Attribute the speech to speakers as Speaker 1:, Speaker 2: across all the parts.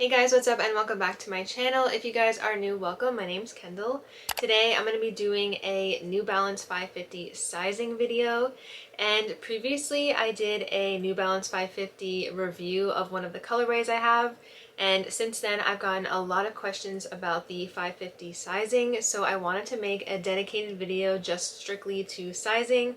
Speaker 1: Hey guys, what's up and welcome back to my channel. If you guys are new, welcome. My name's Kendall. Today I'm going to be doing a New Balance 550 sizing video, and previously I did a New Balance 550 review of one of the colorways I have, and since then I've gotten a lot of questions about the 550 sizing, so I wanted to make a dedicated video just strictly to sizing.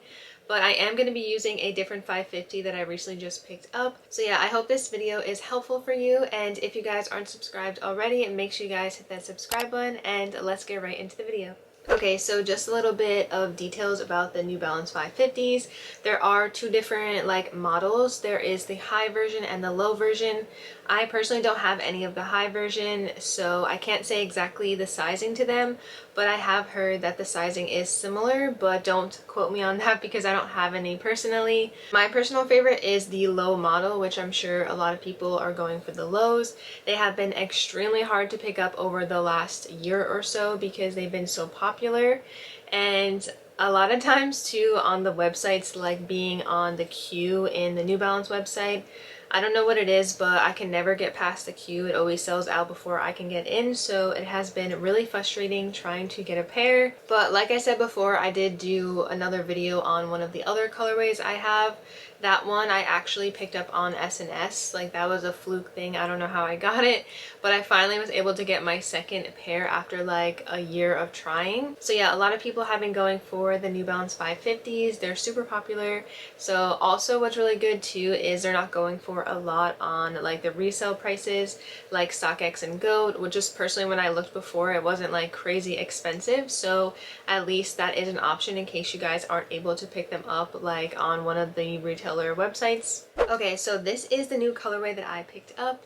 Speaker 1: But I am going to be using a different 550 that I recently just picked up. So yeah, I hope this video is helpful for you, and if you guys aren't subscribed already, make sure you guys hit that subscribe button, and let's get right into the video. Okay, so just a little bit of details about the New Balance 550s. There are two different models. There is the high version and the low version. I personally don't have any of the high version, so I can't say exactly the sizing to them, but I have heard that the sizing is similar, but don't quote me on that because I don't have any personally. My personal favorite is the low model, which I'm sure a lot of people are going for the lows. They have been extremely hard to pick up over the last year or so because they've been so popular, and a lot of times too on the websites, like being on the queue in the New Balance website, I don't know what it is, but I can never get past the queue. It always sells out before I can get in, so it has been really frustrating trying to get a pair. But like I said before, I did do another video on one of the other colorways I have. That one I actually picked up on S&S. Like, that was a fluke thing. I don't know how I got it, but I finally was able to get my second pair after like a year of trying. So yeah, a lot of people have been going for the New Balance 550s. They're super popular. So also what's really good too is they're not going for a lot on like the resale prices like StockX and GOAT, which is personally when I looked before, it wasn't like crazy expensive. So at least that is an option in case you guys aren't able to pick them up like on one of the retailer websites. Okay, so this is the new colorway that I picked up.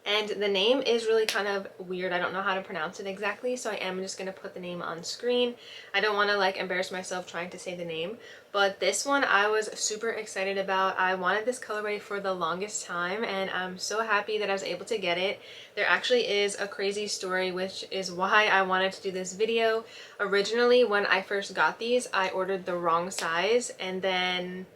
Speaker 1: And the name is really kind of weird. I don't know how to pronounce it exactly, so I am just going to put the name on screen. I don't want to like embarrass myself trying to say the name, but this one I was super excited about. I wanted this colorway for the longest time, and I'm so happy that I was able to get it. There actually is a crazy story, which is why I wanted to do this video. Originally, when I first got these, I ordered the wrong size, and then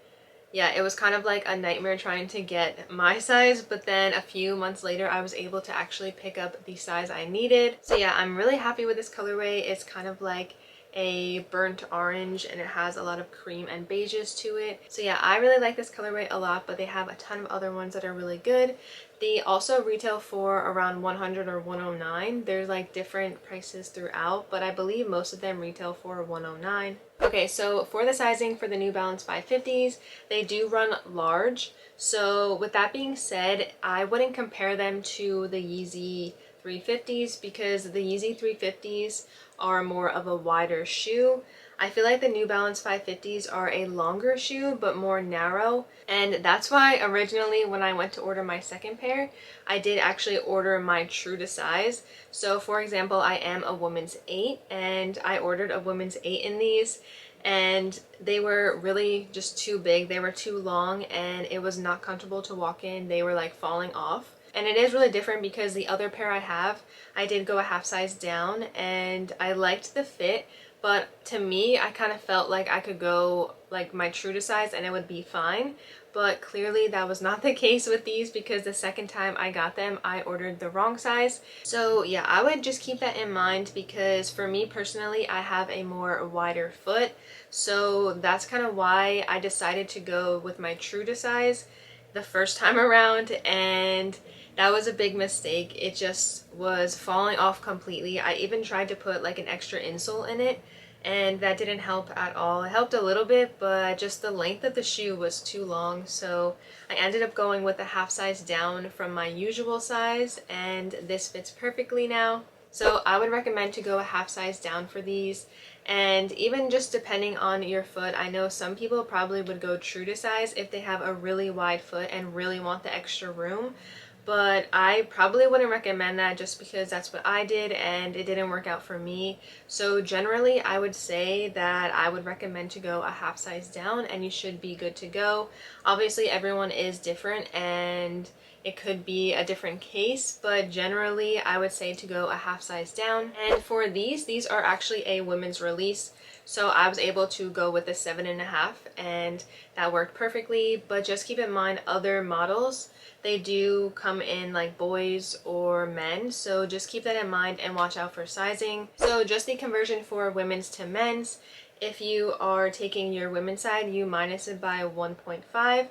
Speaker 1: yeah, it was kind of like a nightmare trying to get my size, but then a few months later I was able to actually pick up the size I needed. So yeah, I'm really happy with this colorway. It's kind of like a burnt orange and it has a lot of cream and beiges to it. So yeah, I really like this colorway a lot, but they have a ton of other ones that are really good. They also retail for around 100 or 109. There's like different prices throughout, but I believe most of them retail for 109. Okay, so for the sizing for the New Balance 550s, they do run large. So with that being said, I wouldn't compare them to the Yeezy 350s because the Yeezy 350s are more of a wider shoe. I feel like the New Balance 550s are a longer shoe but more narrow, and that's why originally when I went to order my second pair, I did actually order my true to size. So for example, I am a woman's 8 and I ordered a woman's 8 in these, and they were really just too big. They were too long and it was not comfortable to walk in. They were like falling off. And it is really different because the other pair I have, I did go a half size down and I liked the fit, but to me, I kind of felt like I could go like my true to size and it would be fine. But clearly that was not the case with these because the second time I got them, I ordered the wrong size. So yeah, I would just keep that in mind because for me personally, I have a more wider foot. So that's kind of why I decided to go with my true to size the first time around, and that was a big mistake. It just was falling off completely. I even tried to put like an extra insole in it and that didn't help at all. It helped a little bit, but just the length of the shoe was too long, so I ended up going with a half size down from my usual size, and this fits perfectly now. So I would recommend to go a half size down for these. And even just depending on your foot, I know some people probably would go true to size if they have a really wide foot and really want the extra room. But I probably wouldn't recommend that just because that's what I did and it didn't work out for me. So generally, I would say that I would recommend to go a half size down and you should be good to go. Obviously, everyone is different, and it could be a different case, but generally I would say to go a half size down. And for these are actually a women's release, so I was able to go with a 7.5 and that worked perfectly. But just keep in mind, other models, they do come in like boys or men, so just keep that in mind and watch out for sizing. So just the conversion for women's to men's, if you are taking your women's side, you minus it by 1.5,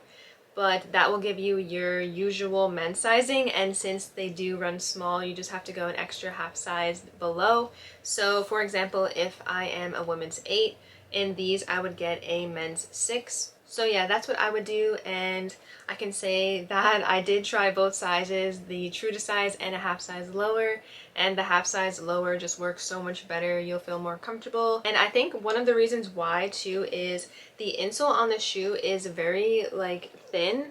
Speaker 1: but that will give you your usual men's sizing, and since they do run small, you just have to go an extra half size below. So for example, if I am a women's 8, in these I would get a men's 6. So yeah, that's what I would do, and I can say that I did try both sizes, the true to size and a half size lower, and the half size lower just works so much better. You'll feel more comfortable. And I think one of the reasons why too is the insole on the shoe is very like thin.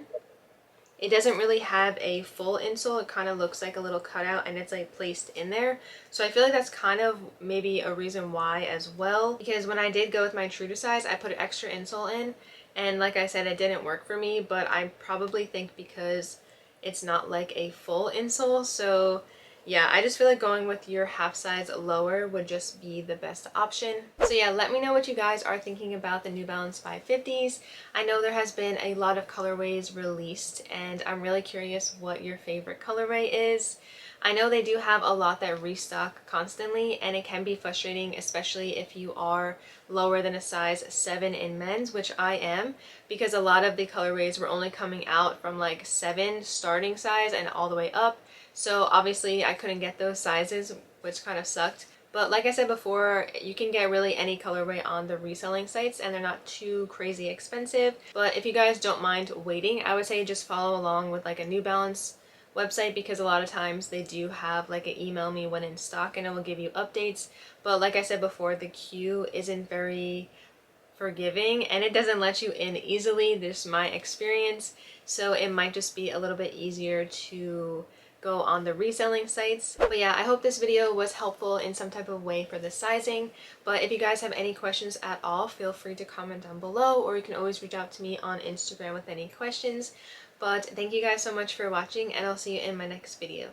Speaker 1: It doesn't really have a full insole. It kind of looks like a little cutout and it's like placed in there. So I feel like that's kind of maybe a reason why as well, because when I did go with my true to size, I put an extra insole in, and like I said, it didn't work for me, but I probably think because it's not like a full insole. So yeah, I just feel like going with your half size lower would just be the best option. So yeah, let me know what you guys are thinking about the New Balance 550s. I know there has been a lot of colorways released, and I'm really curious what your favorite colorway is. I know they do have a lot that restock constantly, and it can be frustrating, especially if you are lower than a size 7 in men's, which I am, because a lot of the colorways were only coming out from like 7 starting size and all the way up. So obviously I couldn't get those sizes, which kind of sucked. But like I said before, you can get really any colorway on the reselling sites and they're not too crazy expensive. But if you guys don't mind waiting, I would say just follow along with like a New Balance website, because a lot of times they do have like an email me when in stock and it will give you updates. But like I said before, the queue isn't very forgiving and it doesn't let you in easily. This is my experience. So it might just be a little bit easier to go on the reselling sites. But yeah, I hope this video was helpful in some type of way for the sizing. But if you guys have any questions at all, feel free to comment down below, or you can always reach out to me on Instagram with any questions. But thank you guys so much for watching, and I'll see you in my next video.